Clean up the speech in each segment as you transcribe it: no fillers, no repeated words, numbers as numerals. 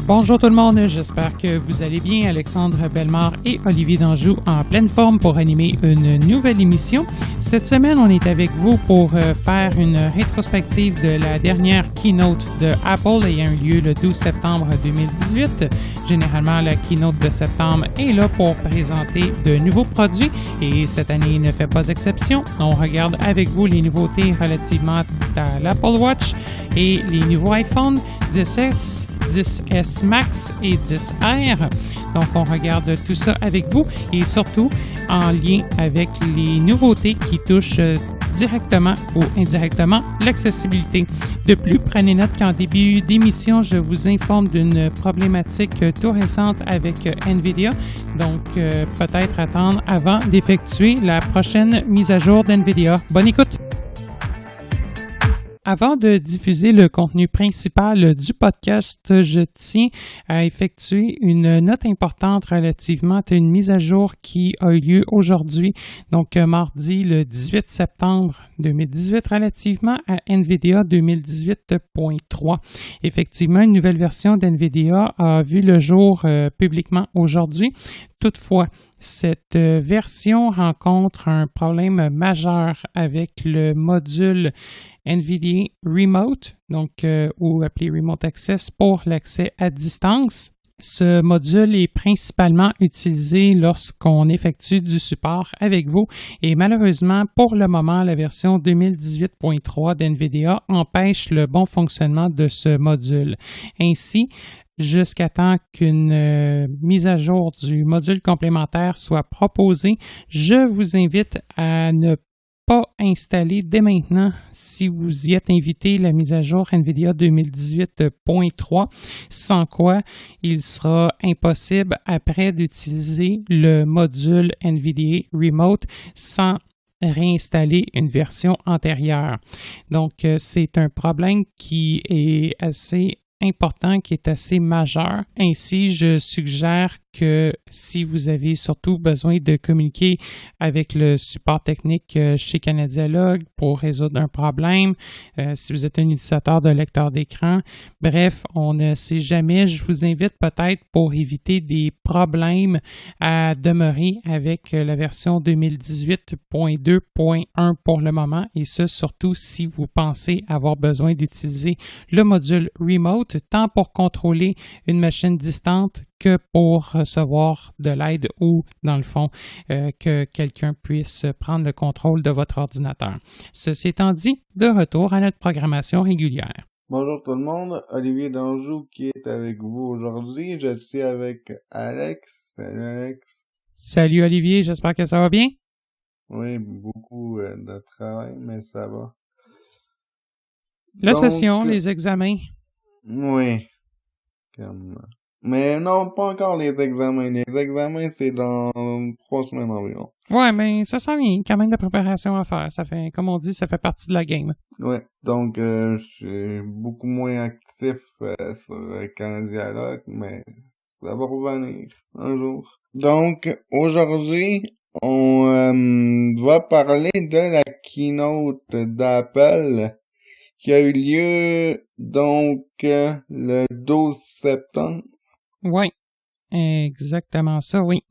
Bonjour tout le monde, j'espère que vous allez bien. Alexandre Bellemare et Olivier Danjou en pleine forme pour animer une nouvelle émission. Cette semaine, on est avec vous pour faire une rétrospective de la dernière keynote de Apple ayant eu lieu le 12 septembre 2018. Généralement, la keynote de septembre est là pour présenter de nouveaux produits et cette année ne fait pas exception. On regarde avec vous les nouveautés relativement à l'Apple Watch et les nouveaux iPhone 10S, 10S Max et 10R. Donc, on regarde tout ça avec vous et surtout en lien avec les nouveautés qui touchent directement ou indirectement l'accessibilité. De plus, prenez note qu'en début d'émission, je vous informe d'une problématique tout récente avec NVIDIA. Donc, peut-être attendre avant d'effectuer la prochaine mise à jour d'NVIDIA. Bonne écoute! Avant de diffuser le contenu principal du podcast, je tiens à effectuer une note importante relativement à une mise à jour qui a eu lieu aujourd'hui, donc mardi le 18 septembre 2018, relativement à NVIDIA 2018.3. Effectivement, une nouvelle version d'NVIDIA a vu le jour publiquement aujourd'hui. Toutefois, cette version rencontre un problème majeur avec le module NVIDIA Remote, donc ou appelé Remote Access pour l'accès à distance. Ce module est principalement utilisé lorsqu'on effectue du support avec vous et malheureusement, pour le moment, la version 2018.3 d'NVIDIA empêche le bon fonctionnement de ce module. Ainsi, jusqu'à temps qu'une mise à jour du module complémentaire soit proposée, je vous invite à ne pas installer dès maintenant, si vous y êtes invité, la mise à jour NVIDIA 2018.3, sans quoi il sera impossible après d'utiliser le module NVIDIA Remote sans réinstaller une version antérieure. Donc, c'est un problème qui est assez important, qui est assez majeur. Ainsi, je suggère que si vous avez surtout besoin de communiquer avec le support technique chez Canadialogue pour résoudre un problème, si vous êtes un utilisateur de lecteur d'écran, bref, on ne sait jamais. Je vous invite peut-être pour éviter des problèmes à demeurer avec la version 2018.2.1 pour le moment et ce, surtout si vous pensez avoir besoin d'utiliser le module Remote tant pour contrôler une machine distante que pour recevoir de l'aide ou, dans le fond, que quelqu'un puisse prendre le contrôle de votre ordinateur. Ceci étant dit, de retour à notre programmation régulière. Bonjour tout le monde, Olivier Danjou qui est avec vous aujourd'hui. Je suis avec Alex. Salut Alex. Salut Olivier, j'espère que ça va bien. Oui, beaucoup de travail, mais ça va. La session, les examens. Oui. Mais non, pas encore les examens. Les examens, c'est dans 3 semaines environ. Ouais, mais ça sent bien. Quand même de préparation à faire. Ça fait, comme on dit, ça fait partie de la game. Ouais, donc je suis beaucoup moins actif sur Canadialogue, mais ça va revenir un jour. Donc, aujourd'hui, on va parler de la keynote d'Apple qui a eu lieu donc le 12 septembre. Oui, exactement ça, oui.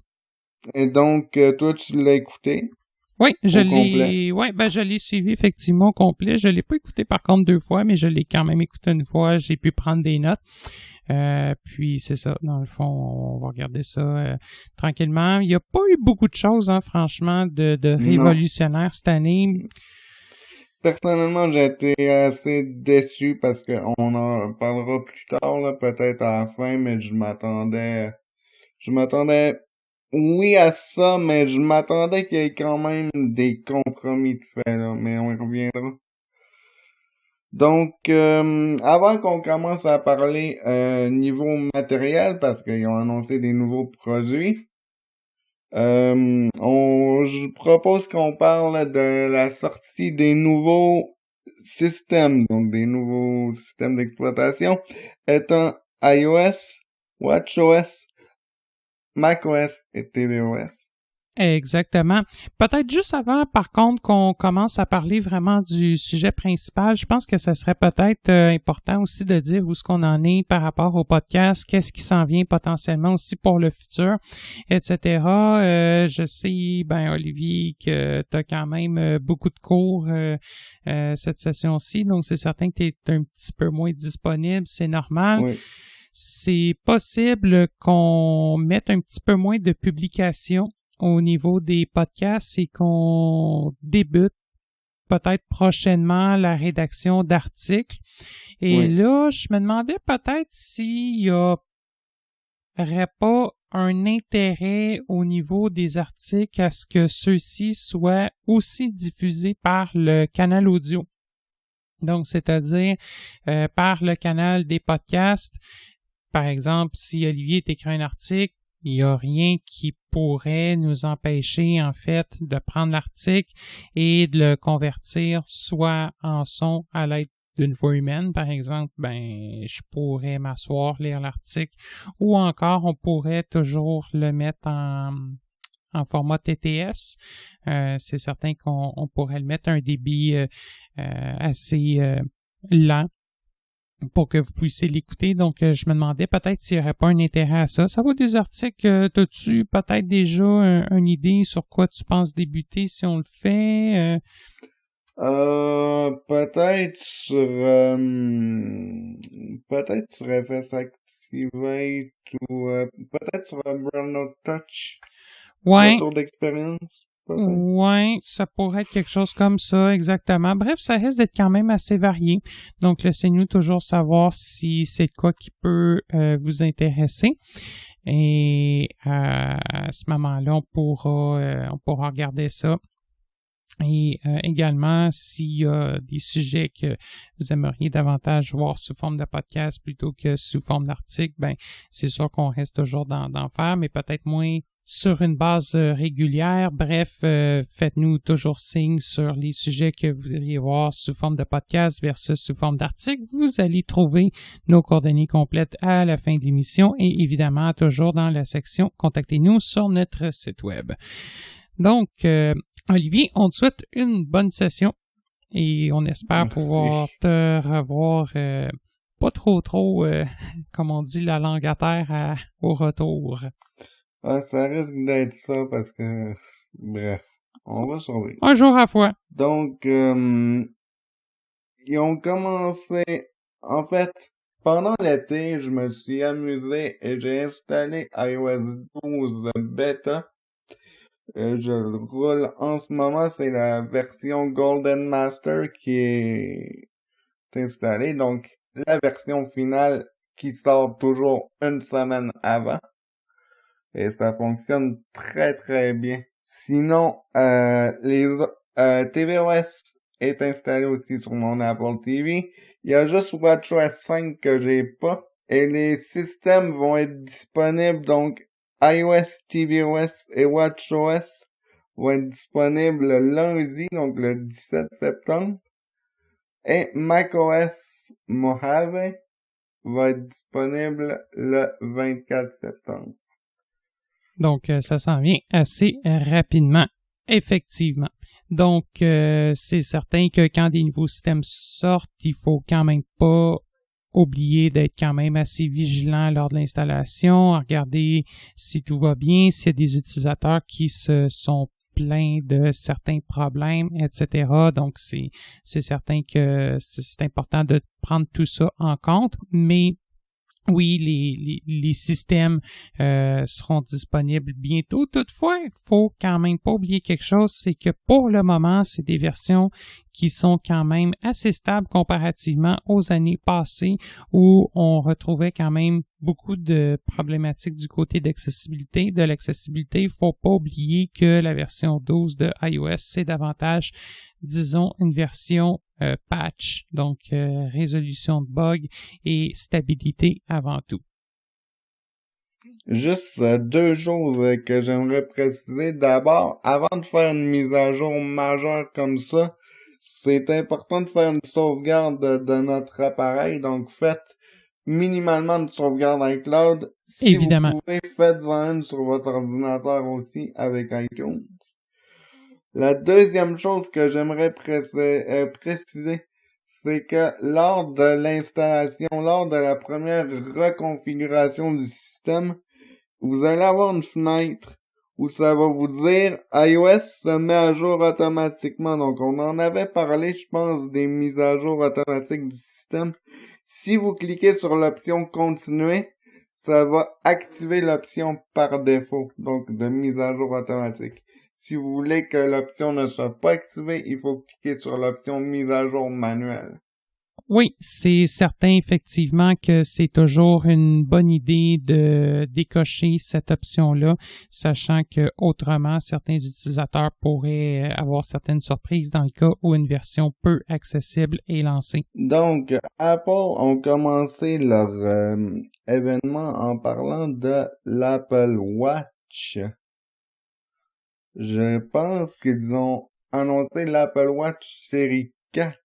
Et donc, toi, tu l'as écouté? Oui, je l'ai suivi effectivement au complet. Je l'ai pas écouté par contre 2 fois, mais je l'ai quand même écouté une fois. J'ai pu prendre des notes. Puis c'est ça, dans le fond, on va regarder ça tranquillement. Il n'y a pas eu beaucoup de choses, hein, franchement, de révolutionnaire cette année. Personnellement, j'ai été assez déçu parce que on en parlera plus tard, là, peut-être à la fin, mais je m'attendais, oui à ça, mais je m'attendais qu'il y ait quand même des compromis de fait, là, mais on y reviendra. Donc, avant qu'on commence à parler niveau matériel, parce qu'ils ont annoncé des nouveaux produits, je propose qu'on parle de la sortie des nouveaux systèmes, donc des nouveaux systèmes d'exploitation, étant iOS, WatchOS, macOS et tvOS. Exactement. Peut-être juste avant, par contre, qu'on commence à parler vraiment du sujet principal, je pense que ça serait peut-être important aussi de dire où est-ce qu'on en est par rapport au podcast, qu'est-ce qui s'en vient potentiellement aussi pour le futur, etc. Je sais, Olivier, que tu as quand même beaucoup de cours cette session-ci, donc c'est certain que tu es un petit peu moins disponible, c'est normal. Oui. C'est possible qu'on mette un petit peu moins de publications au niveau des podcasts et qu'on débute peut-être prochainement la rédaction d'articles. Et là, je me demandais peut-être s'il y aurait pas un intérêt au niveau des articles à ce que ceux-ci soient aussi diffusés par le canal audio. Donc, c'est-à-dire par le canal des podcasts. Par exemple, si Olivier t'écrit un article, il n'y a rien qui pourrait nous empêcher, en fait, de prendre l'article et de le convertir soit en son à l'aide d'une voix humaine, par exemple, je pourrais m'asseoir, lire l'article, ou encore, on pourrait toujours le mettre en format TTS. C'est certain qu'on pourrait le mettre à un débit assez lent pour que vous puissiez l'écouter. Donc, je me demandais peut-être s'il n'y aurait pas un intérêt à ça. Ça vaut des articles. As-tu peut-être déjà une idée sur quoi tu penses débuter si on le fait? Peut-être sur FS Activate ou peut-être sur Burnout Touch. Ouais. Retour d'expérience. Ouais, ça pourrait être quelque chose comme ça, exactement. Bref, ça risque d'être quand même assez varié. Donc, laissez-nous toujours savoir si c'est quoi qui peut vous intéresser. Et à ce moment-là, on pourra regarder ça. Et également, s'il y a des sujets que vous aimeriez davantage voir sous forme de podcast plutôt que sous forme d'article, c'est sûr qu'on reste toujours d'en faire, mais peut-être moins sur une base régulière. Bref, faites-nous toujours signe sur les sujets que vous voudriez voir sous forme de podcast versus sous forme d'article. Vous allez trouver nos coordonnées complètes à la fin de l'émission et évidemment toujours dans la section « Contactez-nous » sur notre site web. Donc, Olivier, on te souhaite une bonne session et on espère pouvoir te revoir pas trop, comme on dit, la langue à terre au retour. Ah, ça risque d'être ça parce que, bref, on va survivre. Un jour à la fois. Donc, ils ont commencé, en fait, pendant l'été, je me suis amusé et j'ai installé iOS 12 Beta. Je le roule en ce moment, c'est la version Golden Master qui est installée, donc la version finale qui sort toujours une semaine avant. Et ça fonctionne très très bien. Sinon, tvOS est installé aussi sur mon Apple TV. Il y a juste WatchOS 5 que j'ai pas. Et les systèmes vont être disponibles, donc iOS, tvOS et WatchOS vont être disponibles lundi, donc le 17 septembre. Et macOS Mojave va être disponible le 24 septembre. Donc, ça s'en vient assez rapidement, effectivement. Donc, c'est certain que quand des nouveaux systèmes sortent, il faut quand même pas oublier d'être quand même assez vigilant lors de l'installation, à regarder si tout va bien, s'il y a des utilisateurs qui se sont plaints de certains problèmes, etc. Donc, c'est certain que c'est important de prendre tout ça en compte, mais oui, les systèmes seront disponibles bientôt. Toutefois, il faut quand même pas oublier quelque chose, c'est que pour le moment, c'est des versions qui sont quand même assez stables comparativement aux années passées où on retrouvait quand même beaucoup de problématiques du côté d'accessibilité. De l'accessibilité, il faut pas oublier que la version 12 de iOS, c'est davantage, disons, une version patch, donc résolution de bugs et stabilité avant tout. Juste deux choses que j'aimerais préciser. D'abord, avant de faire une mise à jour majeure comme ça, c'est important de faire une sauvegarde de notre appareil. Donc faites minimalement de sauvegarde iCloud. Si Évidemment. vous pouvez, faites-en une sur votre ordinateur aussi avec iTunes. La deuxième chose que j'aimerais préciser, c'est que lors de l'installation, lors de la première reconfiguration du système, vous allez avoir une fenêtre où ça va vous dire iOS se met à jour automatiquement. Donc, on en avait parlé, je pense, des mises à jour automatiques du système. Si vous cliquez sur l'option continuer, ça va activer l'option par défaut, donc de mise à jour automatique. Si vous voulez que l'option ne soit pas activée, il faut cliquer sur l'option mise à jour manuelle. Oui, c'est certain effectivement que c'est toujours une bonne idée de décocher cette option-là, sachant que autrement, certains utilisateurs pourraient avoir certaines surprises dans le cas où une version peu accessible est lancée. Donc, Apple ont commencé leur événement en parlant de l'Apple Watch. Je pense qu'ils ont annoncé l'Apple Watch série 4.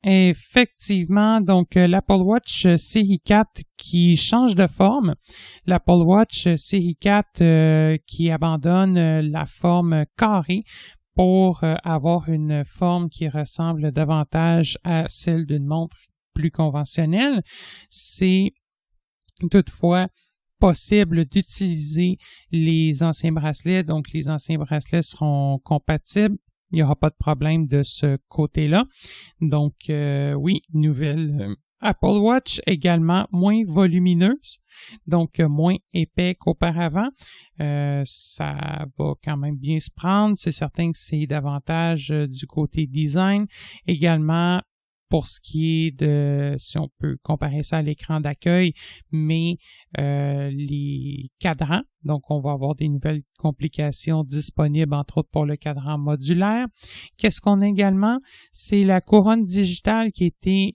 Effectivement, donc l'Apple Watch série 4 qui change de forme, l'Apple Watch série 4 qui abandonne la forme carrée pour avoir une forme qui ressemble davantage à celle d'une montre plus conventionnelle. C'est toutefois possible d'utiliser les anciens bracelets, donc les anciens bracelets seront compatibles. Il n'y aura pas de problème de ce côté-là. Donc, oui, nouvelle Apple Watch, également moins volumineuse, donc moins épais qu'auparavant. Ça va quand même bien se prendre. C'est certain que c'est davantage du côté design. Également, pour ce qui est de, si on peut comparer ça à l'écran d'accueil, mais les cadrans, donc on va avoir des nouvelles complications disponibles, entre autres pour le cadran modulaire. Qu'est-ce qu'on a également? C'est la couronne digitale qui a été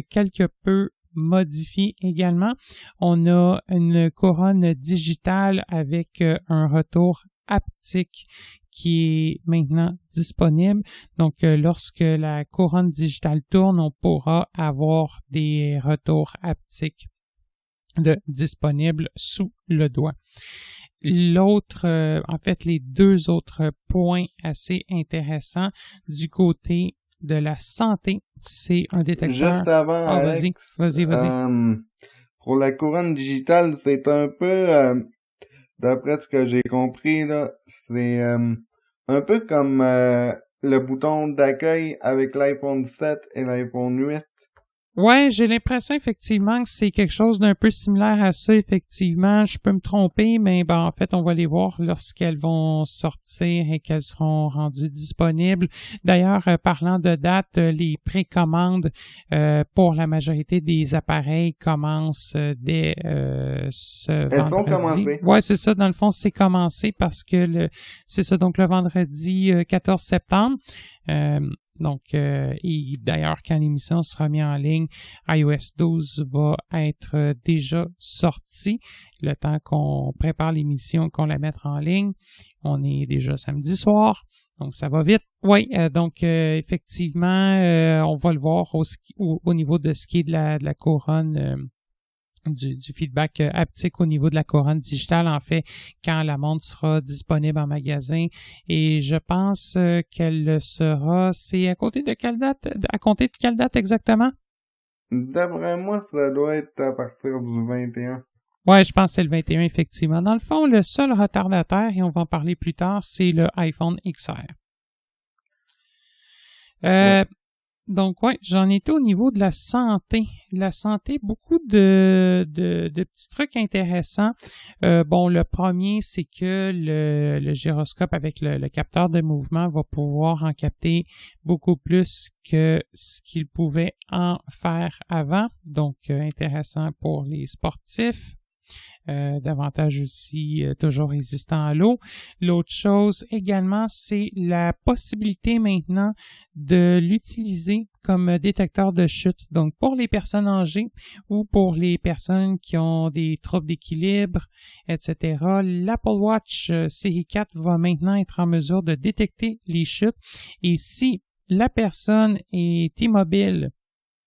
quelque peu modifiée également. On a une couronne digitale avec un retour haptique qui est maintenant disponible. Donc, lorsque la couronne digitale tourne, on pourra avoir des retours haptiques disponibles sous le doigt. L'autre, en fait, les deux autres points assez intéressants du côté de la santé, c'est un détecteur. Juste avant, Alex, vas-y. Pour la couronne digitale, c'est un peu... D'après ce que j'ai compris, là, c'est un peu comme le bouton d'accueil avec l'iPhone 7 et l'iPhone 8. Ouais, j'ai l'impression effectivement que c'est quelque chose d'un peu similaire à ça, effectivement. Je peux me tromper, mais ben, en fait, on va les voir lorsqu'elles vont sortir et qu'elles seront rendues disponibles. D'ailleurs, parlant de date, les précommandes pour la majorité des appareils commencent dès ce vendredi. Elles sont commencées. Ouais, c'est ça. Dans le fond, c'est commencé parce que c'est ça. Donc, le vendredi 14 septembre. Donc, et d'ailleurs, quand l'émission sera mise en ligne, iOS 12 va être déjà sorti. Le temps qu'on prépare l'émission, qu'on la mette en ligne, on est déjà samedi soir, donc ça va vite. Oui, donc effectivement, on va le voir au niveau de ce qui est de la couronne. Du feedback haptique au niveau de la couronne digitale, en fait, quand la montre sera disponible en magasin. Et je pense qu'elle sera, c'est à compter de quelle date exactement? D'après moi, ça doit être à partir du 21. Ouais, je pense que c'est le 21, effectivement. Dans le fond, le seul retardataire, et on va en parler plus tard, c'est le iPhone XR. Ouais. Donc, ouais, j'en étais au niveau de la santé. Beaucoup de petits trucs intéressants. Bon, le premier, c'est que le gyroscope avec le capteur de mouvement va pouvoir en capter beaucoup plus que ce qu'il pouvait en faire avant. Donc, intéressant pour les sportifs. Davantage aussi toujours résistant à l'eau. L'autre chose également, c'est la possibilité maintenant de l'utiliser comme détecteur de chute. Donc, pour les personnes âgées ou pour les personnes qui ont des troubles d'équilibre, etc., l'Apple Watch série 4 va maintenant être en mesure de détecter les chutes. Et si la personne est immobile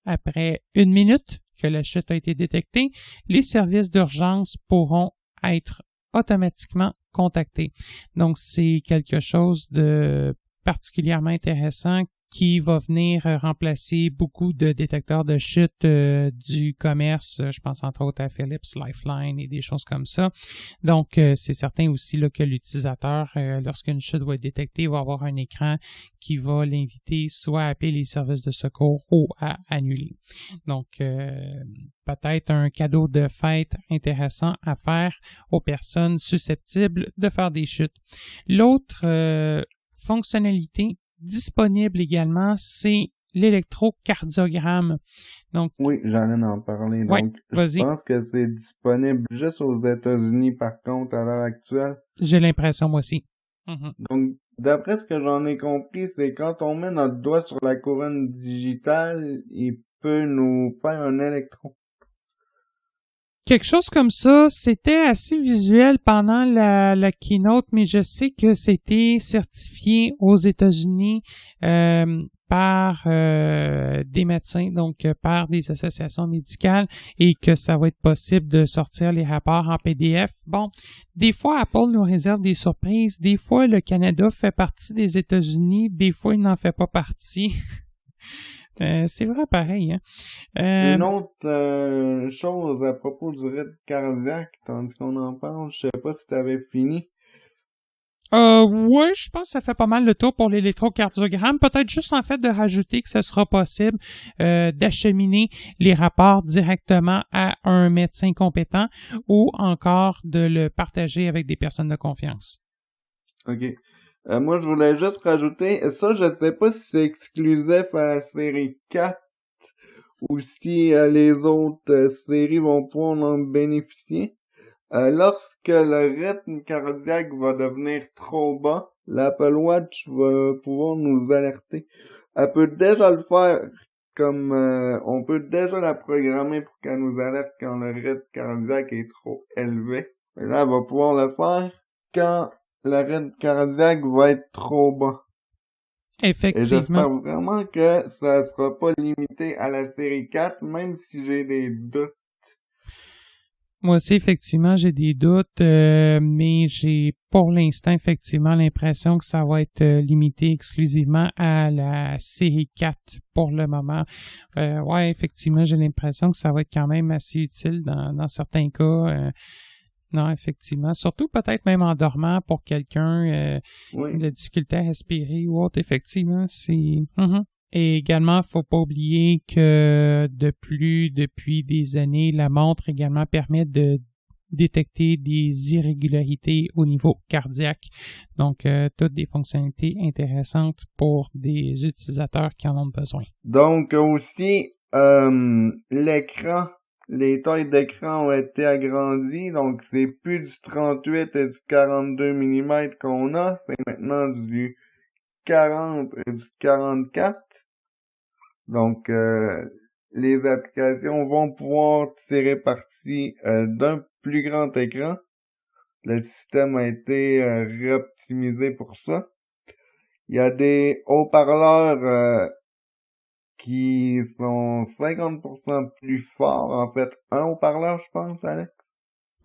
après 1 minute, que la chute a été détectée, les services d'urgence pourront être automatiquement contactés. Donc, c'est quelque chose de particulièrement intéressant qui va venir remplacer beaucoup de détecteurs de chute du commerce. Je pense entre autres à Philips Lifeline et des choses comme ça. Donc, c'est certain aussi là, que l'utilisateur, lorsqu'une chute va être détectée, va avoir un écran qui va l'inviter soit à appeler les services de secours ou à annuler. Donc, peut-être un cadeau de fête intéressant à faire aux personnes susceptibles de faire des chutes. L'autre fonctionnalité disponible également, c'est l'électrocardiogramme. Donc, oui, j'allais en parler. Ouais, Donc, vas-y. je pense que c'est disponible juste aux États-Unis, par contre, à l'heure actuelle. J'ai l'impression, moi aussi. Donc, d'après ce que j'en ai compris, c'est quand on met notre doigt sur la couronne digitale, il peut nous faire un électro. Quelque chose comme ça, c'était assez visuel pendant la keynote, mais je sais que c'était certifié aux États-Unis par des médecins, donc par des associations médicales, et que ça va être possible de sortir les rapports en PDF. Bon, des fois, Apple nous réserve des surprises. Des fois, le Canada fait partie des États-Unis. Des fois, il n'en fait pas partie. C'est vrai pareil, hein. Une autre chose à propos du rythme cardiaque, tandis qu'on en parle, je sais pas si t'avais fini. Ouais, je pense que ça fait pas mal le tour pour l'électrocardiogramme. Peut-être juste en fait de rajouter que ce sera possible d'acheminer les rapports directement à un médecin compétent ou encore de le partager avec des personnes de confiance. OK. Moi, je voulais juste rajouter, ça, je sais pas si c'est exclusif à la série 4 ou si les autres séries vont pouvoir en bénéficier. Lorsque le rythme cardiaque va devenir trop bas, l'Apple Watch va pouvoir nous alerter. Elle peut déjà le faire, comme on peut déjà la programmer pour qu'elle nous alerte quand le rythme cardiaque est trop élevé. Et là, elle va pouvoir le faire quand le rythme cardiaque va être trop bas. Effectivement. Et j'espère vraiment que ça sera pas limité à la série 4, même si j'ai des doutes. Moi aussi, effectivement, j'ai des doutes, mais j'ai pour l'instant, effectivement, l'impression que ça va être limité exclusivement à la série 4 pour le moment. Ouais, effectivement, j'ai l'impression que ça va être quand même assez utile dans certains cas. Non, effectivement. Surtout peut-être même en dormant pour quelqu'un Oui. de difficulté à respirer ou autre, effectivement, c'est... Et également, faut pas oublier que depuis des années, la montre également permet de détecter des irrégularités au niveau cardiaque. Donc, toutes des fonctionnalités intéressantes pour des utilisateurs qui en ont besoin. Donc, aussi, l'écran, les tailles d'écran ont été agrandies. Donc, c'est plus du 38 et du 42 mm qu'on a. C'est maintenant du 40 et du 44. Donc, les applications vont pouvoir tirer parti d'un plus grand écran. Le système a été réoptimisé pour ça. Il y a des haut-parleurs qui sont 50% plus forts. En fait, un haut-parleur, je pense, Alex.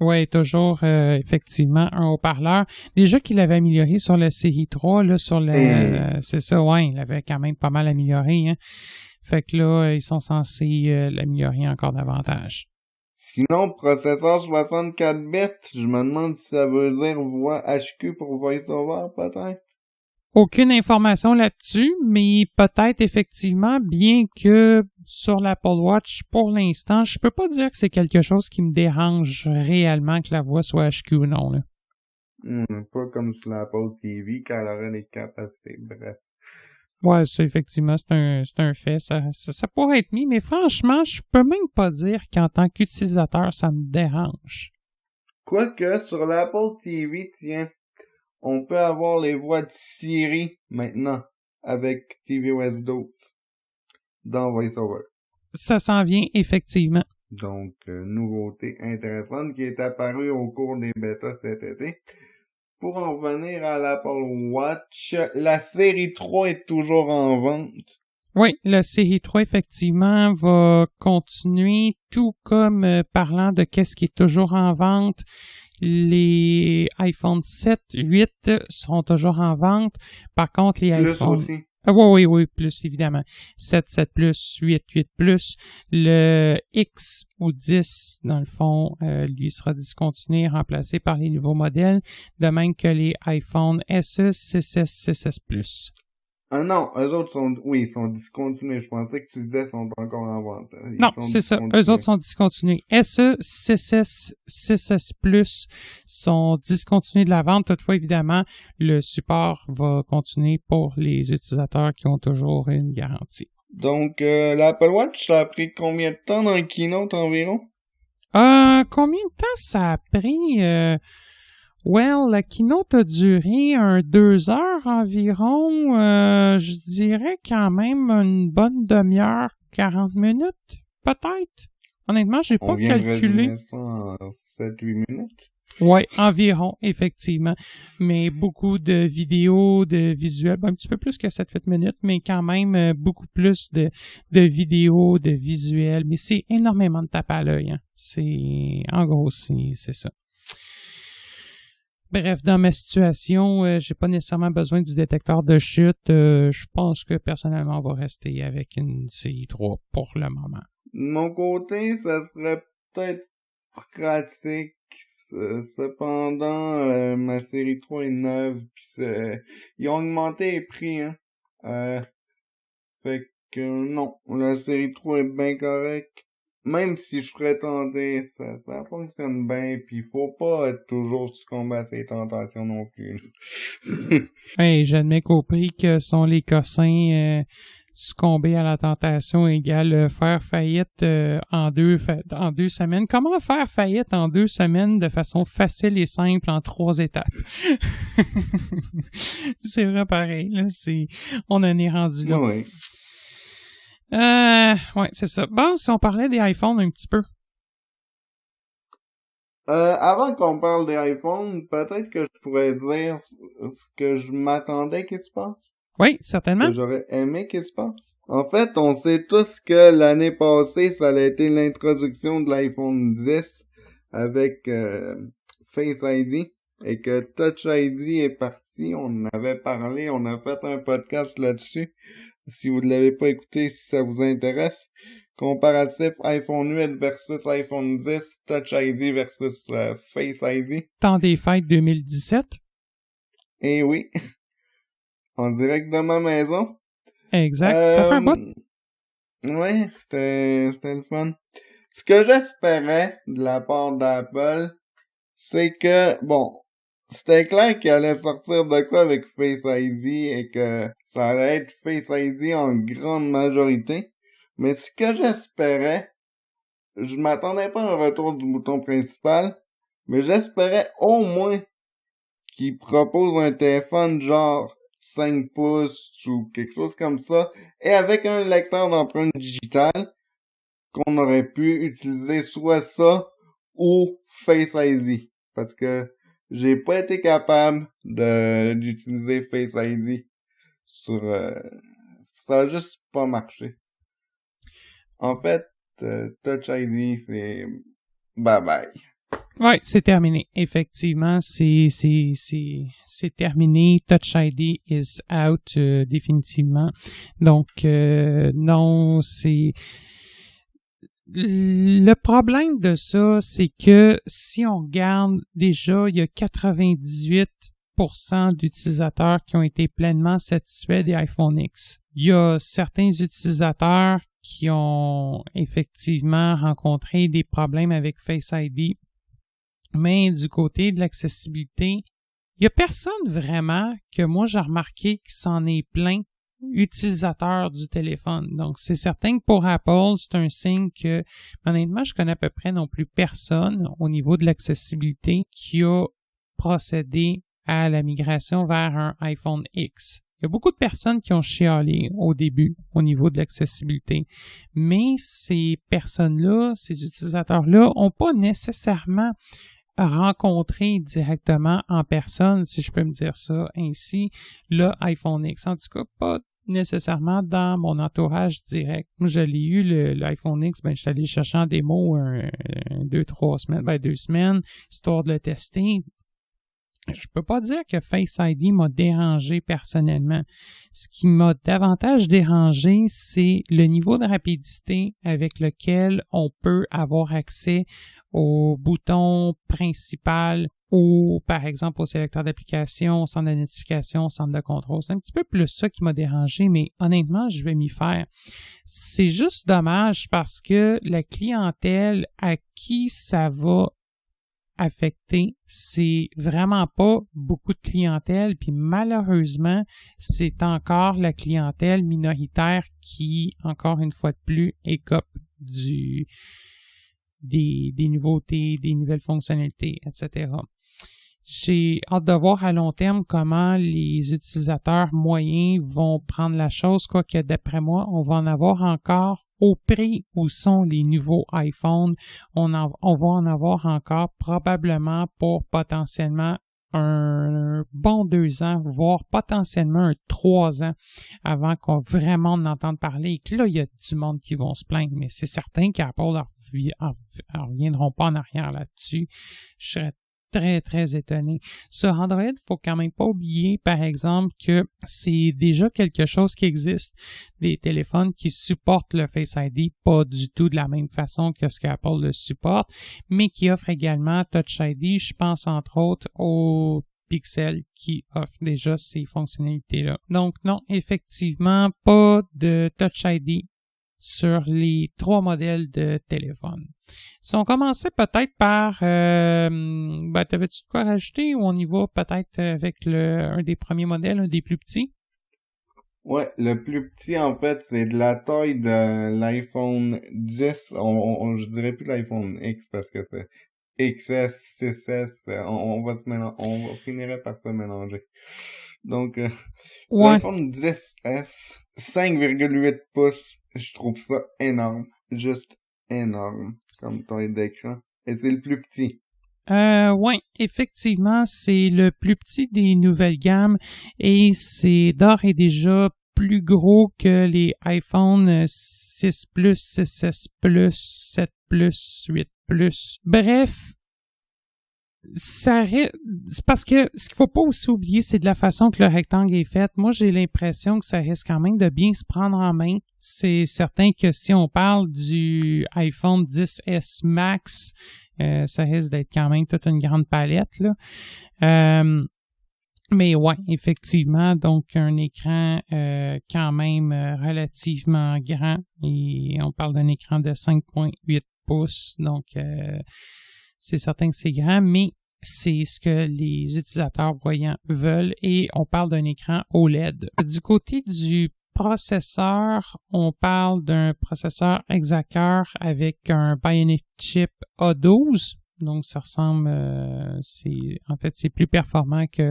Oui, toujours effectivement un haut-parleur. Déjà qu'il avait amélioré sur la série 3, là, sur la. C'est ça, ouais, il l'avait quand même pas mal amélioré, hein. Fait que là, ils sont censés l'améliorer encore davantage. Sinon, processeur 64 bits, je me demande si ça veut dire voix HQ pour VoiceOver, peut-être? Aucune information là-dessus, mais peut-être effectivement, bien que sur l'Apple Watch, pour l'instant, je peux pas dire que c'est quelque chose qui me dérange réellement que la voix soit HQ ou non, là. Pas comme sur l'Apple TV quand elle aurait les capacités, bref. Ouais, ça, effectivement, c'est un fait. Ça pourrait être mis, mais franchement, je peux même pas dire qu'en tant qu'utilisateur, ça me dérange. Quoique, sur l'Apple TV, tiens, on peut avoir les voix de Siri maintenant avec tvOS 12 dans VoiceOver. Ça s'en vient, effectivement. Donc, nouveauté intéressante qui est apparue au cours des bêtas cet été. Pour en revenir à l'Apple Watch, la série 3 est toujours en vente. Oui, la série 3, effectivement, va continuer, tout comme parlant de qu'est-ce qui est toujours en vente. Les iPhone 7, 8 sont toujours en vente. Par contre, les Plus iPhones... aussi. Oui, plus évidemment. 7, 7 Plus, 8, 8 Plus. Le X ou 10, dans le fond, lui sera discontinué, remplacé par les nouveaux modèles, de même que les iPhone SE, 6S, 6S Plus. Ah non, eux autres sont discontinués. Je pensais que tu disais qu'ils sont encore en vente. Non, c'est ça. Eux autres sont discontinués. SE, 6S, 6S Plus sont discontinués de la vente. Toutefois, évidemment, le support va continuer pour les utilisateurs qui ont toujours une garantie. Donc, l'Apple Watch, ça a pris combien de temps dans le keynote environ? Combien de temps ça a pris? La keynote a duré 2 heures environ. Je dirais quand même une bonne demi-heure, 40 minutes, peut-être. Honnêtement, j'ai pas calculé. On vient de résumer ça en 7-8 minutes. Oui, environ, effectivement. Mais beaucoup de vidéos, de visuels, un petit peu plus que 7-8 minutes, mais quand même beaucoup plus de vidéos, de visuels. Mais c'est énormément de tape à l'œil. Hein. En gros, c'est ça. Bref, dans ma situation, j'ai pas nécessairement besoin du détecteur de chute. Je pense que personnellement, on va rester avec une CI3 pour le moment. De mon côté, ça serait peut-être pratique. Cependant, ma série 3 est neuve, pis ils ont augmenté les prix, hein. Fait que non, la série 3 est bien correcte. Même si je serais tenté, ça fonctionne bien, pis faut pas être toujours succomber à ces tentations non plus. Hey, j'admets qu'au prix que sont les cossins, succomber à la tentation égale faire faillite en 2 semaines. Comment faire faillite en 2 semaines de façon facile et simple en 3 étapes? C'est vrai pareil, là, on en est rendu là. Oui. Ouais, c'est ça. Bon, si on parlait des iPhones un petit peu. Avant qu'on parle des iPhones, peut-être que je pourrais dire ce que je m'attendais qu'il se passe. Oui, certainement. Que j'aurais aimé qu'il se passe. En fait, on sait tous que l'année passée, ça a été l'introduction de l'iPhone 10 avec Face ID et que Touch ID est parti. On en avait parlé, on a fait un podcast là-dessus. Si vous ne l'avez pas écouté, si ça vous intéresse. Comparatif iPhone 8 versus iPhone 10, Touch ID versus Face ID. Temps des fêtes 2017. Eh oui. En direct de ma maison. Exact. Ça fait un bout. Ouais, c'était le fun. Ce que j'espérais de la part d'Apple, c'est que, bon, c'était clair qu'il allait sortir de quoi avec Face ID et que ça allait être Face ID en grande majorité. Mais ce que j'espérais, je m'attendais pas à un retour du bouton principal, mais j'espérais au moins qu'il propose un téléphone genre 5 pouces ou quelque chose comme ça, et avec un lecteur d'empreintes digitales, qu'on aurait pu utiliser soit ça ou Face ID. Parce que j'ai pas été capable d'utiliser Face ID sur... ça a juste pas marché. En fait, Touch ID, c'est bye-bye. Oui, c'est terminé. Effectivement, c'est terminé. Touch ID is out définitivement. Donc, non, c'est... Le problème de ça, c'est que si on regarde déjà, il y a 98% d'utilisateurs qui ont été pleinement satisfaits des iPhone X. Il y a certains utilisateurs qui ont effectivement rencontré des problèmes avec Face ID, mais du côté de l'accessibilité, il y a personne vraiment que moi j'ai remarqué qui s'en est plaint utilisateur du téléphone. Donc, c'est certain que pour Apple, c'est un signe que, honnêtement, je connais à peu près non plus personne au niveau de l'accessibilité qui a procédé à la migration vers un iPhone X. Il y a beaucoup de personnes qui ont chialé au début au niveau de l'accessibilité, mais ces personnes-là, ces utilisateurs-là, n'ont pas nécessairement rencontré directement en personne, si je peux me dire ça ainsi, le iPhone X. En tout cas, pas nécessairement dans mon entourage direct. Moi, je l'ai eu, l'iPhone X, je suis allé chercher en démo 2 semaines, histoire de le tester. Je peux pas dire que Face ID m'a dérangé personnellement. Ce qui m'a davantage dérangé, c'est le niveau de rapidité avec lequel on peut avoir accès au bouton principal ou, par exemple, au sélecteur d'application, au centre de notification, au centre de contrôle. C'est un petit peu plus ça qui m'a dérangé, mais honnêtement, je vais m'y faire. C'est juste dommage parce que la clientèle à qui ça va affecté, c'est vraiment pas beaucoup de clientèle, puis malheureusement, c'est encore la clientèle minoritaire qui, encore une fois de plus, écope des nouveautés, des nouvelles fonctionnalités, etc. J'ai hâte de voir à long terme comment les utilisateurs moyens vont prendre la chose, quoique d'après moi, on va en avoir encore au prix où sont les nouveaux iPhones. On va en avoir encore probablement pour potentiellement un bon 2 ans, voire potentiellement un 3 ans avant qu'on vraiment en entende parler. Et que là, il y a du monde qui vont se plaindre, mais c'est certain qu'Apple ne reviendront pas en arrière là-dessus. Je serais très, très étonné. Sur Android, il faut quand même pas oublier, par exemple, que c'est déjà quelque chose qui existe. Des téléphones qui supportent le Face ID, pas du tout de la même façon que ce qu'Apple le supporte, mais qui offrent également Touch ID. Je pense entre autres au Pixel qui offre déjà ces fonctionnalités-là. Donc non, effectivement, pas de Touch ID sur les 3 modèles de téléphone. Si on commençait peut-être par... t'avais-tu de quoi rajouter ou on y va peut-être avec un des premiers modèles, un des plus petits? Ouais, le plus petit, en fait, c'est de la taille de l'iPhone 10. Je dirais plus l'iPhone X parce que c'est XS, 6S, on finirait par se mélanger. Donc, Ouais. l'iPhone 10S, 5,8 pouces, je trouve ça énorme. Juste énorme comme taille d'écran. Et c'est le plus petit. Oui, effectivement, c'est le plus petit des nouvelles gammes et c'est d'ores et déjà plus gros que les iPhone 6 Plus, 6S Plus, 7 Plus, 8 Plus. Bref, c'est parce que ce qu'il faut pas aussi oublier, c'est de la façon que le rectangle est fait. Moi, j'ai l'impression que ça risque quand même de bien se prendre en main. C'est certain que si on parle du iPhone 10S Max, ça risque d'être quand même toute une grande palette, là. Mais ouais, effectivement, donc un écran quand même relativement grand. Et on parle d'un écran de 5,8 pouces, donc c'est certain que c'est grand, mais c'est ce que les utilisateurs voyants veulent et on parle d'un écran OLED. Du côté du processeur, on parle d'un processeur Exacer avec un Bionic Chip A12. Donc, ça ressemble, c'est plus performant que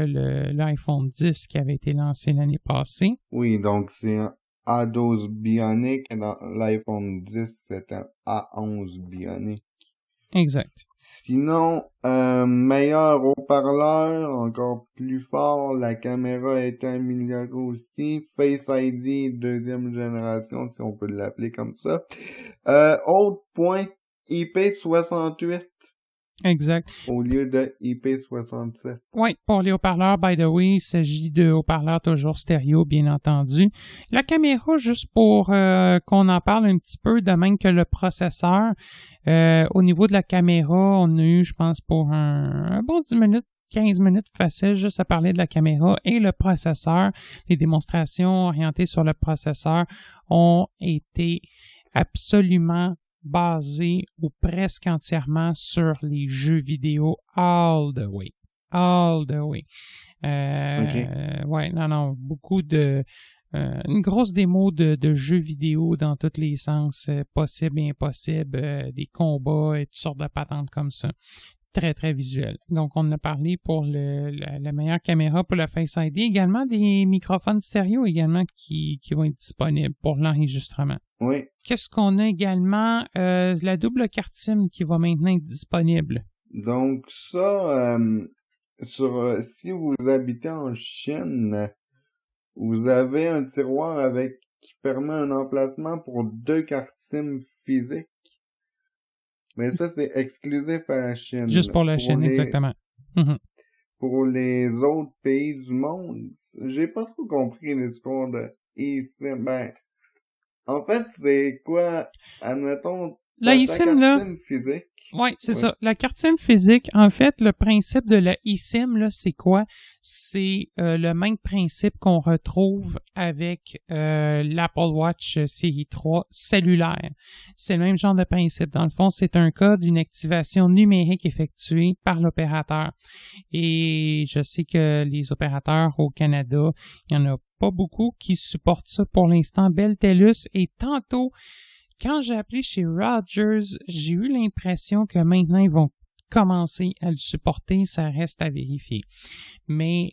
l'iPhone 10 qui avait été lancé l'année passée. Oui, donc c'est un A12 Bionic et dans l'iPhone 10, c'est un A11 Bionic. Exact. Sinon, meilleur haut-parleur, encore plus fort, la caméra a été améliorée aussi, Face ID 2e génération, si on peut l'appeler comme ça. Autre point, IP68. Exact. Au lieu de IP67. Oui, pour les haut-parleurs, by the way, il s'agit de haut-parleurs toujours stéréo, bien entendu. La caméra, juste pour qu'on en parle un petit peu, de même que le processeur. Au niveau de la caméra, on a eu, je pense, pour un bon 10 minutes, 15 minutes facile, juste à parler de la caméra et le processeur. Les démonstrations orientées sur le processeur ont été absolument basé ou presque entièrement sur les jeux vidéo all the way. All the way. Okay. Ouais, non, beaucoup de... une grosse démo de jeux vidéo dans tous les sens possibles et impossibles, des combats et toutes sortes de patentes comme ça. Très, très visuel. Donc, on a parlé pour la meilleure caméra pour le Face ID. Également, des microphones stéréo également qui vont être disponibles pour l'enregistrement. Oui. Qu'est-ce qu'on a également? La double carte SIM qui va maintenant être disponible. Donc, ça, si vous habitez en Chine, vous avez un tiroir qui permet un emplacement pour 2 cartes SIM physiques. Mais ça, c'est exclusif à la Chine. Juste pour la Chine, exactement. Pour les autres pays du monde, j'ai pas trop compris l'histoire de eSIM. Ben, en fait, c'est quoi, admettons, la eSIM, là, SIM physique. Oui, c'est ça. La carte SIM physique, en fait, le principe de la eSIM, là, c'est quoi? C'est le même principe qu'on retrouve avec l'Apple Watch série 3 cellulaire. C'est le même genre de principe. Dans le fond, c'est un code d'une activation numérique effectuée par l'opérateur. Et je sais que les opérateurs au Canada, il n'y en a pas beaucoup qui supportent ça pour l'instant. Bell, TELUS, et tantôt, quand j'ai appelé chez Rogers, j'ai eu l'impression que maintenant, ils vont commencer à le supporter. Ça reste à vérifier. Mais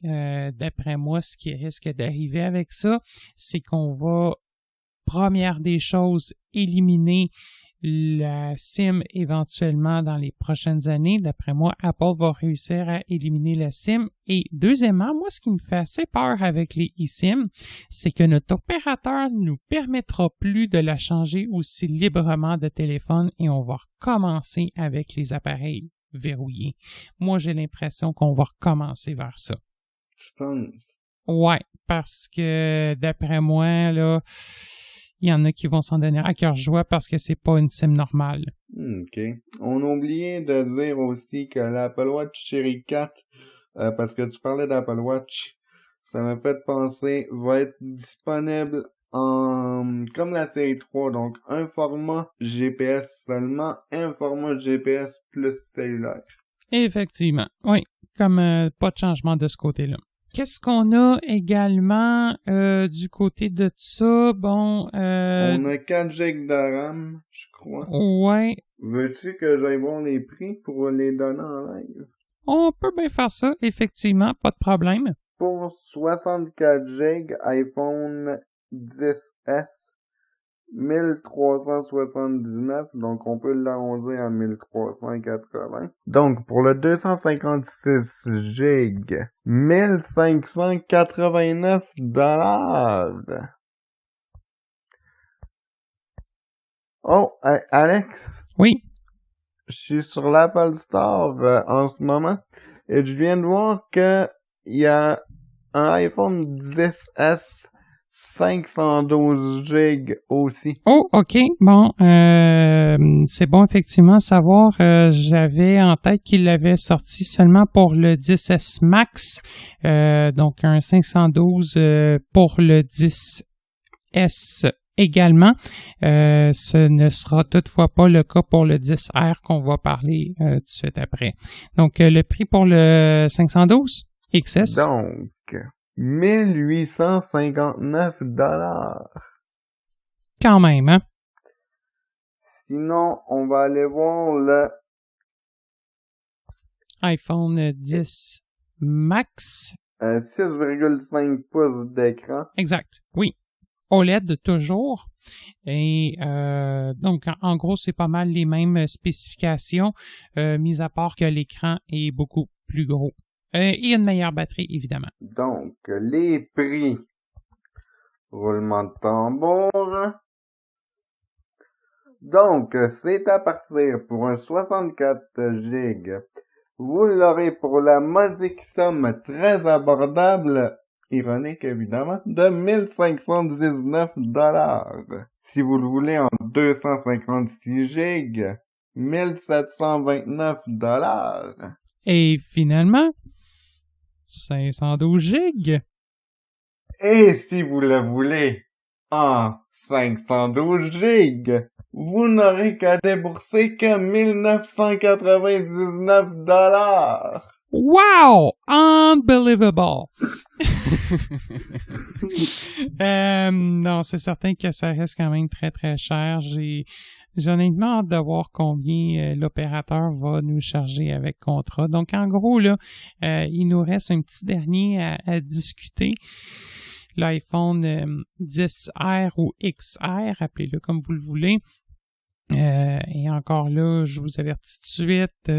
d'après moi, ce qui risque d'arriver avec ça, c'est qu'on va, première des choses, éliminer la SIM éventuellement dans les prochaines années. D'après moi, Apple va réussir à éliminer la SIM. Et deuxièmement, moi, ce qui me fait assez peur avec les eSIM, c'est que notre opérateur ne nous permettra plus de la changer aussi librement de téléphone et on va recommencer avec les appareils verrouillés. Moi, j'ai l'impression qu'on va recommencer vers ça. Je pense. Ouais, parce que d'après moi, là, il y en a qui vont s'en donner à cœur joie parce que c'est pas une SIM normale. OK. On a oublié de dire aussi que l'Apple Watch Série 4, parce que tu parlais d'Apple Watch, ça m'a fait penser, va être disponible comme la série 3, donc un format GPS seulement, un format GPS plus cellulaire. Effectivement, oui, comme pas de changement de ce côté-là. Qu'est-ce qu'on a également du côté de ça? Bon, on a 4 GB de RAM, je crois. Ouais. Veux-tu que j'aille voir les prix pour les donner en live? On peut bien faire ça, effectivement, pas de problème. Pour 64 GB iPhone 10S, 1379, donc on peut l'arrondir à 1380. Donc pour le 256 GB, 1589 $. Oh, Alex? Oui. Je suis sur l'Apple Store en ce moment et je viens de voir que il y a un iPhone 10S 512 GB aussi. Oh, OK. Bon, c'est bon, effectivement, à savoir, j'avais en tête qu'il l'avait sorti seulement pour le 10S Max, donc un 512 pour le 10S également. Ce ne sera toutefois pas le cas pour le 10R qu'on va parler tout de suite après. Donc, le prix pour le 512 XS. Donc, 1859 $. Quand même, hein? Sinon, on va aller voir le iPhone 10 Max. 6,5 pouces d'écran. Exact, oui. OLED toujours. Et donc, en gros, c'est pas mal les mêmes spécifications, mis à part que l'écran est beaucoup plus gros. Et une meilleure batterie, évidemment. Donc, les prix. Roulement de tambour. Donc, c'est à partir pour un 64 GB. Vous l'aurez pour la modique somme très abordable, ironique évidemment, de 1519 $. Si vous le voulez en 256 GB, 1729 $. Et finalement, 512 GB. Et si vous le voulez en 512 GB, vous n'aurez qu'à débourser que 1999 $. Wow! Unbelievable! Non, c'est certain que ça reste quand même très, très cher. J'ai honnêtement hâte de voir combien l'opérateur va nous charger avec contrat. Donc, en gros, là, il nous reste un petit dernier à discuter. L'iPhone 10R ou XR, appelez-le comme vous le voulez. Et encore là, je vous avertis tout de suite,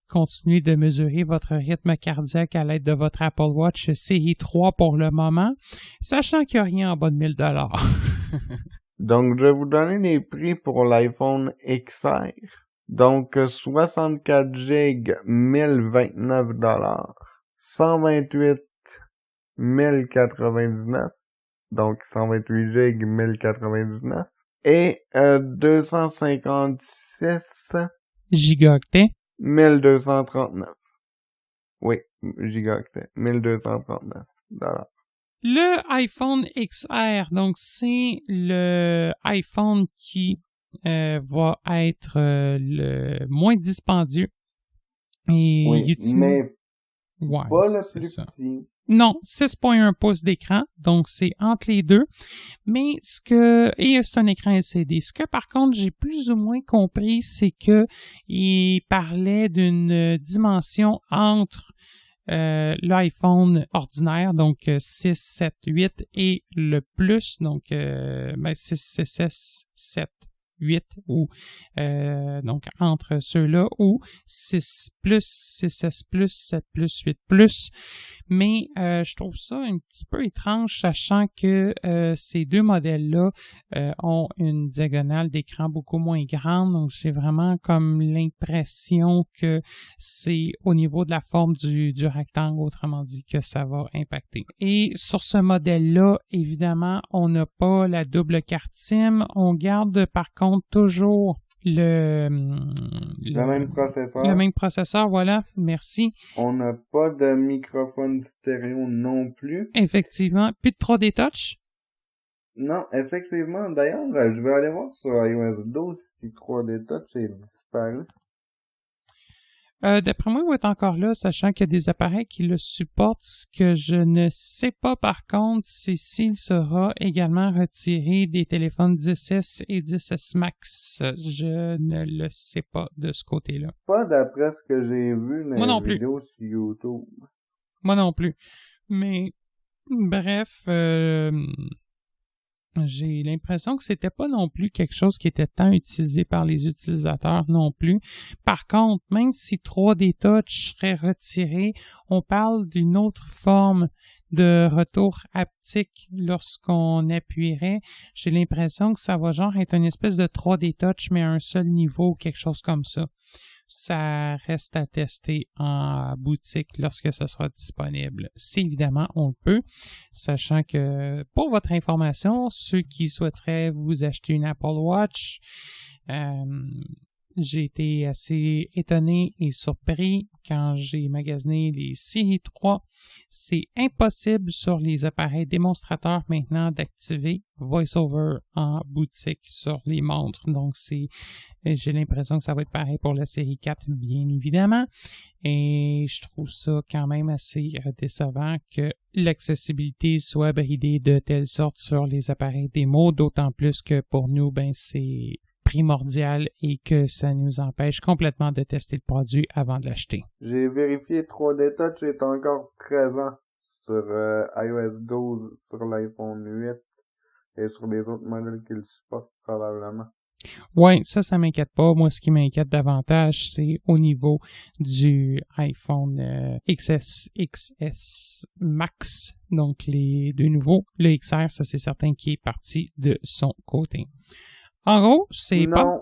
continuez de mesurer votre rythme cardiaque à l'aide de votre Apple Watch série 3 pour le moment, sachant qu'il n'y a rien en bas de 1000$. Donc, je vais vous donner les prix pour l'iPhone XR. Donc, 64 GB, 1029$. 128, 1099. Donc, 128 GB, 1099. Et 256 Gigaoctets. 1239. Oui, gigaoctets. 1239$. Le iPhone XR, donc c'est le iPhone qui va être le moins dispendieux. Et oui, mais ouais, pas le c'est plus ça. petit. Non, 6.1 pouces d'écran, donc c'est entre les deux. Mais et c'est un écran LCD. Ce que par contre j'ai plus ou moins compris, c'est que il parlait d'une dimension entre l'iPhone ordinaire, donc 6, 7, 8 et le plus, donc 6, 6, 7, 8 ou donc entre ceux-là ou 6 plus, 6S plus, 7 plus, 8 plus. Mais je trouve ça un petit peu étrange, sachant que ces deux modèles-là ont une diagonale d'écran beaucoup moins grande. Donc, j'ai vraiment comme l'impression que c'est au niveau de la forme du rectangle, autrement dit, que ça va impacter. Et sur ce modèle-là, évidemment, on n'a pas la double carte SIM. On garde par contre toujours le même processeur. Le même processeur, voilà. Merci. On n'a pas de microphone stéréo non plus. Effectivement. Plus de 3D Touch. Non, effectivement. D'ailleurs, je vais aller voir sur iOS 12 si 3D Touch est disparu. D'après moi, il va être encore là, sachant qu'il y a des appareils qui le supportent. Ce que je ne sais pas, par contre, c'est s'il sera également retiré des téléphones 10S et 10S Max. Je ne le sais pas de ce côté-là. Pas d'après ce que j'ai vu dans les vidéos sur YouTube. Moi non plus. Mais, bref, j'ai l'impression que c'était pas non plus quelque chose qui était tant utilisé par les utilisateurs non plus. Par contre, même si 3D Touch serait retiré, on parle d'une autre forme de retour haptique lorsqu'on appuierait. J'ai l'impression que ça va genre être une espèce de 3D Touch, mais à un seul niveau, quelque chose comme ça. Ça reste à tester en boutique lorsque ce sera disponible. Si évidemment on le peut, sachant que pour votre information, ceux qui souhaiteraient vous acheter une Apple Watch, j'ai été assez étonné et surpris quand j'ai magasiné les séries 3. C'est impossible sur les appareils démonstrateurs maintenant d'activer VoiceOver en boutique sur les montres. Donc, j'ai l'impression que ça va être pareil pour la série 4, bien évidemment. Et je trouve ça quand même assez décevant que l'accessibilité soit bridée de telle sorte sur les appareils démo, d'autant plus que pour nous, c'est primordial et que ça nous empêche complètement de tester le produit avant de l'acheter. J'ai vérifié 3D Touch est encore présent sur iOS 12, sur l'iPhone 8 et sur les autres modèles qui le supportent probablement. Oui, ça m'inquiète pas. Moi, ce qui m'inquiète davantage, c'est au niveau du iPhone XS Max, donc les deux nouveaux. Le XR, ça c'est certain qui est parti de son côté. En gros, c'est pas...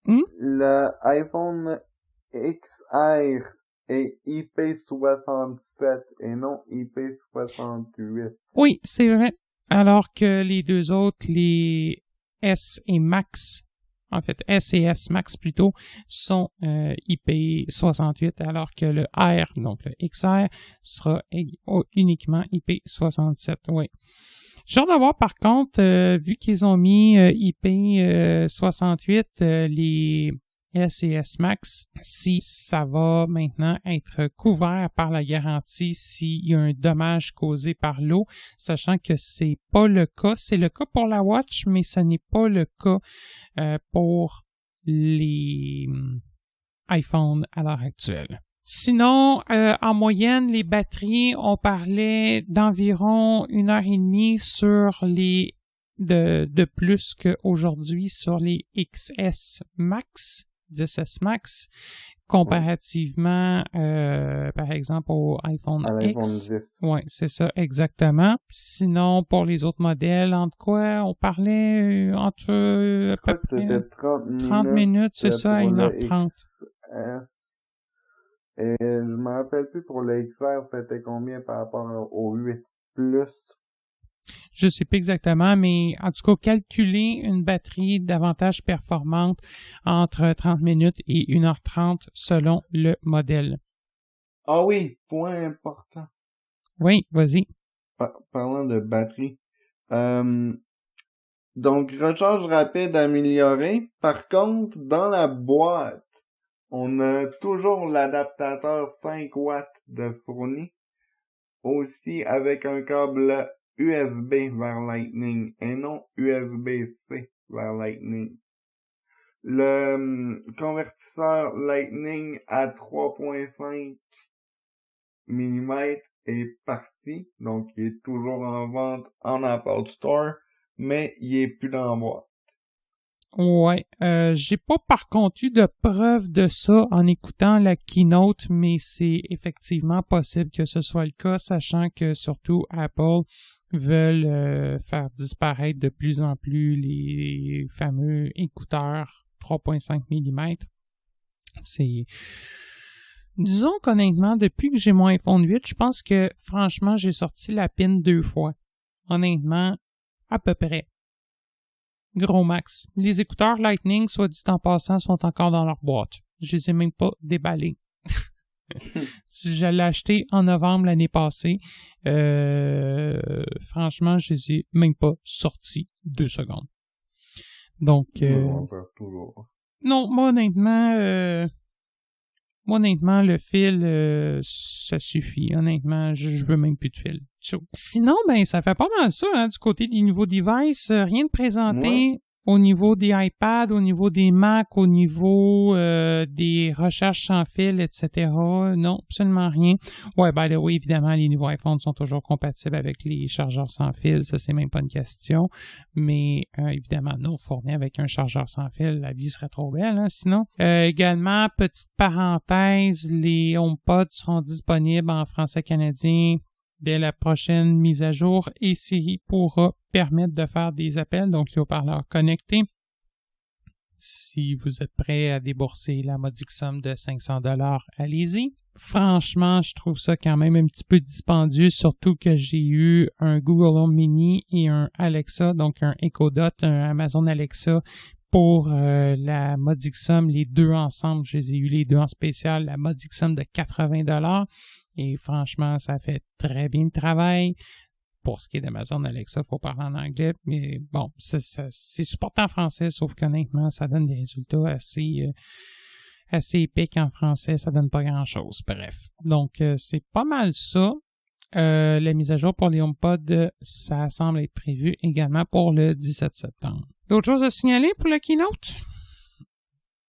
Le iPhone XR est IP67 et non IP68. Oui, c'est vrai. Alors que les deux autres, les S et Max, en fait S et S Max plutôt, sont IP68, alors que le R, donc le XR, sera uniquement IP67. Oui. J'ai hâte d'avoir par contre, vu qu'ils ont mis IP68, les S et S Max, si ça va maintenant être couvert par la garantie s'il y a un dommage causé par l'eau, sachant que c'est pas le cas. C'est le cas pour la Watch, mais ce n'est pas le cas pour les iPhones à l'heure actuelle. Sinon, en moyenne, les batteries, on parlait d'environ 1h30 sur les de plus qu'aujourd'hui sur les XS Max, 10S Max, comparativement, par exemple, au iPhone À l'iPhone X. 10. Oui, c'est ça, exactement. Sinon, pour les autres modèles, entre quoi? On parlait entre à Je crois peu que près c'était 30 minutes, c'est ça, à pour le 1h30. XS. Et je me rappelle plus pour le XR, c'était combien par rapport au 8 Plus. Je sais pas exactement, mais en tout cas, calculer une batterie davantage performante entre 30 minutes et 1h30 selon le modèle. Ah oui, point important. Oui, vas-y. Parlant de batterie. Donc, recharge rapide améliorée. Par contre, dans la boîte, on a toujours l'adaptateur 5 watts de fourni. Aussi avec un câble USB vers Lightning et non USB-C vers Lightning. Le convertisseur Lightning à 3.5 mm est parti, donc il est toujours en vente en Apple Store, mais il est plus dans la boîte. Ouais, j'ai pas par contre eu de preuve de ça en écoutant la keynote, mais c'est effectivement possible que ce soit le cas, sachant que surtout Apple veulent faire disparaître de plus en plus les fameux écouteurs 3.5 mm. C'est... Disons qu'honnêtement, depuis que j'ai mon iPhone 8, je pense que franchement, j'ai sorti la pin 2 fois. Honnêtement, à peu près. Gros max. Les écouteurs Lightning, soit dit en passant, sont encore dans leur boîte. Je les ai même pas déballés. Je l'ai acheté en novembre l'année passée. Franchement, je les ai même pas sortis 2 secondes. Donc, toujours. non, moi honnêtement, le fil, ça suffit. Honnêtement, je veux même plus de fil. Sinon, ben, ça fait pas mal ça, hein, du côté des nouveaux devices. Rien de présenté. Ouais. Au niveau des iPads, au niveau des Mac, au niveau des recherches sans fil, etc. Non, absolument rien. Ouais, by the way, évidemment, les nouveaux iPhones sont toujours compatibles avec les chargeurs sans fil. Ça, c'est même pas une question. Mais évidemment, non, fournis avec un chargeur sans fil, la vie serait trop belle, hein, sinon. Également, petite parenthèse, les HomePod seront disponibles en français canadien dès la prochaine mise à jour et Siri pourra permettre de faire des appels, donc les haut-parleurs connectés. Si vous êtes prêt à débourser la modique somme de 500$, allez-y. Franchement, je trouve ça quand même un petit peu dispendieux, surtout que j'ai eu un Google Home Mini et un Alexa, donc un Echo Dot, un Amazon Alexa pour la modique somme, les deux ensemble. Je les ai eu les deux en spécial, la modique somme de 80$. Et franchement, ça fait très bien le travail. Pour ce qui est d'Amazon Alexa, il faut parler en anglais. Mais bon, c'est supporté en français, sauf qu'honnêtement, ça donne des résultats assez épiques en français. Ça donne pas grand-chose. Bref. Donc, c'est pas mal ça. La mise à jour pour les HomePod, ça semble être prévu également pour le 17 septembre. D'autres choses à signaler pour le keynote?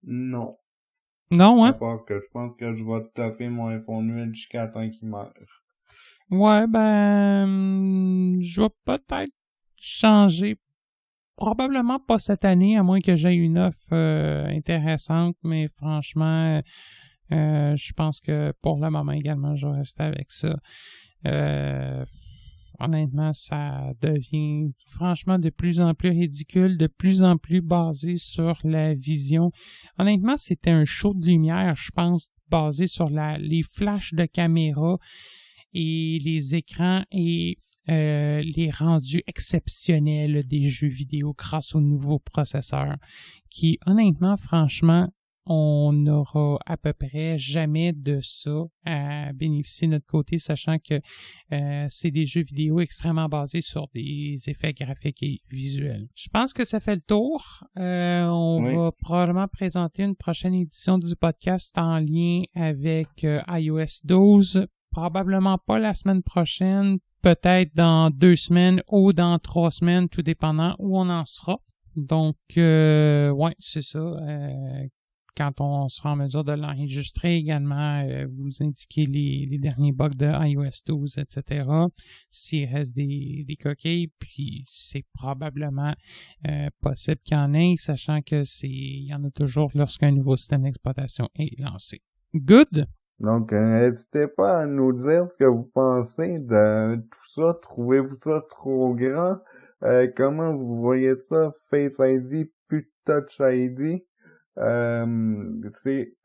Non. Non, hein? À part que je pense que je vais toffer mon iPhone 8 jusqu'à temps qu'il meure. Ouais, ben, je vais peut-être changer. Probablement pas cette année, à moins que j'aie une offre intéressante, mais franchement, je pense que pour le moment également, je vais rester avec ça. Honnêtement, ça devient franchement de plus en plus ridicule, de plus en plus basé sur la vision. Honnêtement, c'était un show de lumière, je pense, basé sur les flashs de caméra et les écrans et les rendus exceptionnels des jeux vidéo grâce aux nouveaux processeurs qui, honnêtement, franchement, on n'aura à peu près jamais de ça à bénéficier de notre côté, sachant que c'est des jeux vidéo extrêmement basés sur des effets graphiques et visuels. Je pense que ça fait le tour. On va probablement présenter une prochaine édition du podcast en lien avec iOS 12. Probablement pas la semaine prochaine, peut-être dans 2 semaines ou dans 3 semaines, tout dépendant où on en sera. Donc, ouais, c'est ça. quand on sera en mesure de l'enregistrer également, vous indiquez les derniers bugs de iOS 12, etc. S'il reste des coquilles, puis c'est probablement possible qu'il y en ait, sachant que il y en a toujours lorsqu'un nouveau système d'exploitation est lancé. Good! Donc, n'hésitez pas à nous dire ce que vous pensez de tout ça. Trouvez-vous ça trop grand? Comment vous voyez ça? Face ID, plus Touch ID?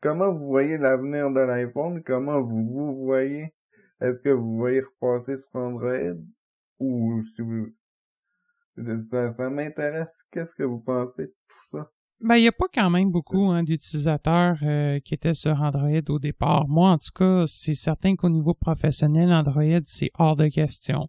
Comment vous voyez l'avenir de l'iPhone? Comment vous voyez? Est-ce que vous voyez repasser sur Android? Ou si vous... Ça m'intéresse. Qu'est-ce que vous pensez de tout ça? Ben, il n'y a pas quand même beaucoup d'utilisateurs qui étaient sur Android au départ. Moi, en tout cas, c'est certain qu'au niveau professionnel, Android, c'est hors de question.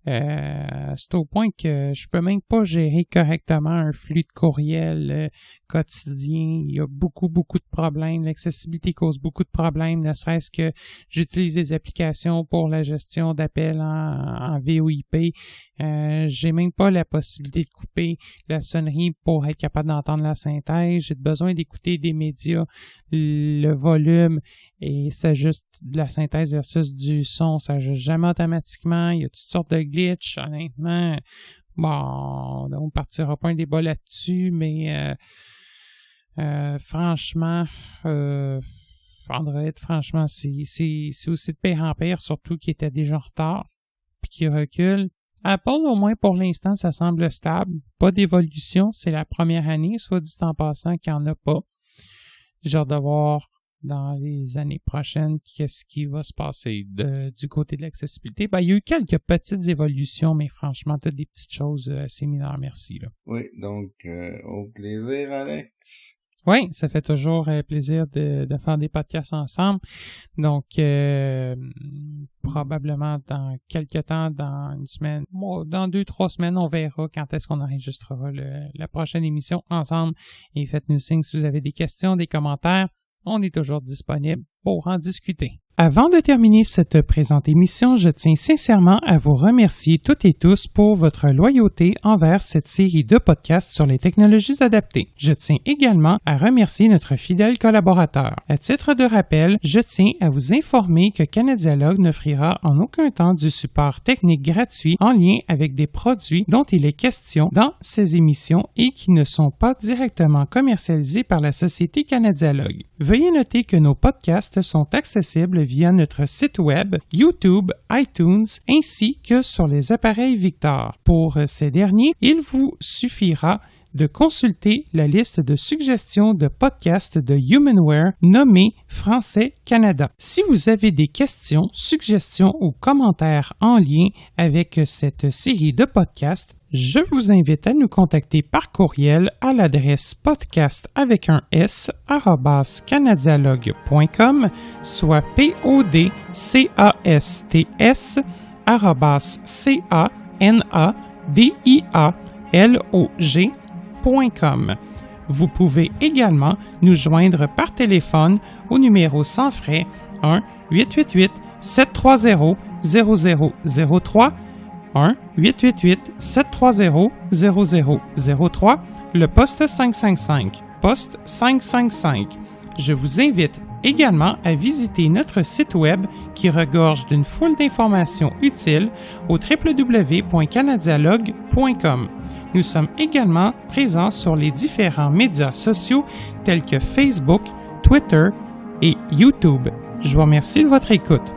C'est au point que je peux même pas gérer correctement un flux de courriel quotidien. Il y a beaucoup de problèmes. L'accessibilité cause beaucoup de problèmes, ne serait-ce que j'utilise des applications pour la gestion d'appels en VoIP. J'ai même pas la possibilité de couper la sonnerie pour être capable d'entendre la synthèse. J'ai besoin d'écouter des médias, le volume, et ça juste de la synthèse versus du son, ça ajuste jamais automatiquement. Il y a toutes sortes de glitches, honnêtement. Bon, on partira pas un débat là-dessus, mais franchement, Android, franchement, c'est aussi de pire en pire, surtout qu'il était déjà en retard, puis qu'il recule. Apple, au moins pour l'instant, ça semble stable. Pas d'évolution, c'est la première année, soit dit en passant qu'il n'y en a pas. J'ai hâte de voir dans les années prochaines qu'est-ce qui va se passer du côté de l'accessibilité. Ben, il y a eu quelques petites évolutions, mais franchement, toutes des petites choses assez mineures, merci. Là. Oui, donc au plaisir, Alex. Oui, ça fait toujours plaisir de faire des podcasts ensemble. Donc, probablement dans quelques temps, dans une semaine, dans 2-3 semaines, on verra quand est-ce qu'on enregistrera la prochaine émission ensemble. Et faites-nous signe si vous avez des questions, des commentaires. On est toujours disponible pour en discuter. Avant de terminer cette présente émission, je tiens sincèrement à vous remercier toutes et tous pour votre loyauté envers cette série de podcasts sur les technologies adaptées. Je tiens également à remercier notre fidèle collaborateur. À titre de rappel, je tiens à vous informer que Canadialogue n'offrira en aucun temps du support technique gratuit en lien avec des produits dont il est question dans ces émissions et qui ne sont pas directement commercialisés par la société Canadialogue. Veuillez noter que nos podcasts sont accessibles via notre site web, YouTube, iTunes, ainsi que sur les appareils Victor. Pour ces derniers, il vous suffira de consulter la liste de suggestions de podcasts de Humanware nommée Français Canada. Si vous avez des questions, suggestions ou commentaires en lien avec cette série de podcasts, je vous invite à nous contacter par courriel à l'adresse podcast@canadialogue.com, soit podcast@canadialogue.com. Vous pouvez également nous joindre par téléphone au numéro sans frais 1-888-730-0003, 1-888-730-0003, le poste 555, poste 555. Je vous invite également à visiter notre site web qui regorge d'une foule d'informations utiles au www.canadialogue.com. Nous sommes également présents sur les différents médias sociaux tels que Facebook, Twitter et YouTube. Je vous remercie de votre écoute.